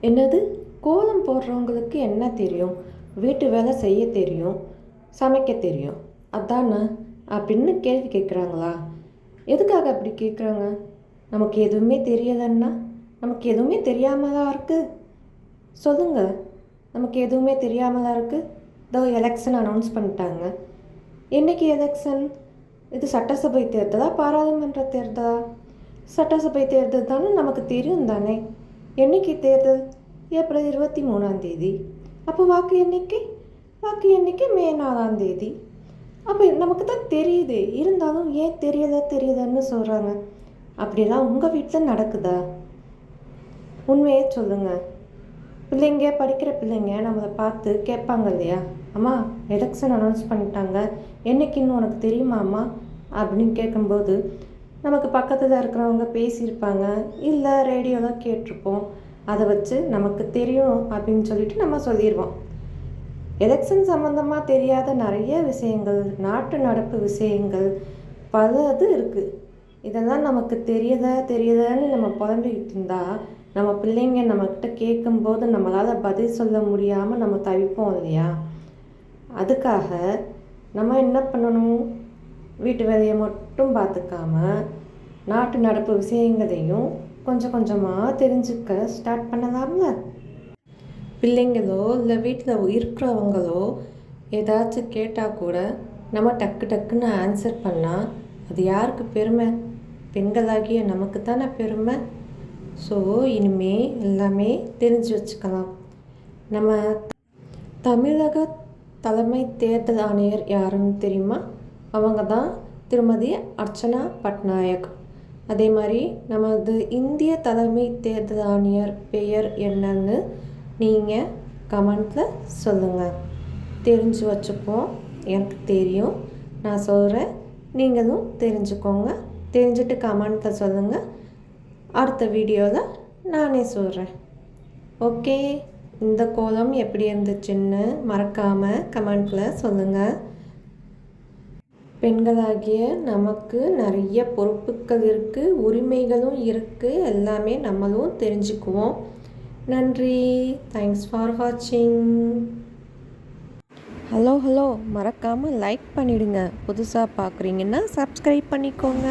என்னது? கோலம் போடுறவங்களுக்கு என்ன தெரியும்? வீட்டு வேலை செய்ய தெரியும், சமைக்க தெரியும், அதானே அப்படின்னு கேள்வி கேட்குறாங்களா? எதுக்காக அப்படி கேட்குறாங்க? நமக்கு எதுவுமே தெரியலைன்னா நமக்கு எதுவுமே தெரியாமலா இருக்குது? சொல்லுங்கள், நமக்கு எதுவுமே தெரியாமலா இருக்குது? இதோ எலெக்ஷன் அனௌன்ஸ் பண்ணிட்டாங்க. என்றைக்கு எலெக்ஷன்? இது சட்டசபை தேர்தலா பாராளுமன்ற தேர்தலா? சட்டசபை தேர்தல் தானே, நமக்கு தெரியும் தானே. என்றைக்கு தேர்தல்? ஏப்ரல் 23 அப்போ வாக்கு எண்ணிக்கை மே 4 அப்போ நமக்கு தான் தெரியுது. இருந்தாலும் ஏன் தெரியலன்னு சொல்கிறாங்க. அப்படிலாம் உங்கள் வீட்டில் நடக்குதா? உண்மையே சொல்லுங்கள். படிக்கிற பிள்ளைங்க நம்மளை பார்த்து கேட்பாங்க இல்லையா, அம்மா எலெக்ஷன் அனௌன்ஸ் பண்ணிட்டாங்க, என்னைக்குன்னு உனக்கு தெரியுமாம்மா அப்படின்னு கேட்கும்போது நமக்கு பக்கத்தில் இருக்கிறவங்க பேசியிருப்பாங்க, இல்லை ரேடியோவில் கேட்டிருப்போம். அதை வச்சு நமக்கு தெரியும் அப்படின்னு சொல்லிட்டு நம்ம சொல்லிடுவோம். எலெக்ஷன் சம்மந்தமாக தெரியாத நிறைய விஷயங்கள், நாட்டு நடப்பு விஷயங்கள் பல இது இருக்குது. இதெல்லாம் நமக்கு தெரியலன்னு நம்ம புலம்பிக்கிட்டு இருந்தால் நம்ம பிள்ளைங்க நம்மக்கிட்ட கேட்கும்போது நம்மளால் பதில் சொல்ல முடியாமல் நம்ம தவிப்போம் இல்லையா? அதுக்காக நம்ம என்ன பண்ணணும்? வீட்டு வேலையை மட்டும் பார்த்துக்காம நாட்டு நடப்பு விஷயங்களையும் கொஞ்சம் கொஞ்சமாக தெரிஞ்சுக்க ஸ்டார்ட் பண்ணலாம்ல. பிள்ளைங்களோ இல்லை வீட்டில் இருக்கிறவங்களோ ஏதாச்சும் கேட்டால் கூட நம்ம டக்குன்னு ஆன்சர் பண்ணால் அது யாருக்கு பெருமை? பெண்களாகிய நமக்கு தானே பெருமை. ஸோ இனிமே எல்லாமே தெரிஞ்சு வச்சுக்கலாம். நம்ம தமிழக தலைமை தேர்தல் ஆணையர் யாருன்னு தெரியுமா? அவங்க தான் திருமதி அர்ச்சனா பட்நாயக். அதே மாதிரி நமது இந்திய தலைமை தேர்தல் ஆணையர் பெயர் என்னன்னு நீங்கள் கமெண்ட்டில் சொல்லுங்கள். தெரிஞ்சு வச்சுப்போம். எனக்கு தெரியும், நான் சொல்கிறேன், நீங்களும் தெரிஞ்சுக்கோங்க. தெரிஞ்சுட்டு கமெண்ட்டில் சொல்லுங்கள். அடுத்த வீடியோவில் நானே சொல்கிறேன். ஓகே, இந்த கோலம் எப்படி இருந்துச்சுன்னு மறக்காமல் கமெண்ட்டில் சொல்லுங்கள். பெண்களாகிய நமக்கு நிறைய பொறுப்புகள் இருக்குது, உரிமைகளும் இருக்குது. எல்லாமே நம்மளும் தெரிஞ்சுக்குவோம். நன்றி. தேங்க்ஸ் ஃபார் வாட்சிங். ஹலோ மறக்காமல் லைக் பண்ணிவிடுங்க. புதுசாக பார்க்குறீங்கன்னா சப்ஸ்கிரைப் பண்ணிக்கோங்க.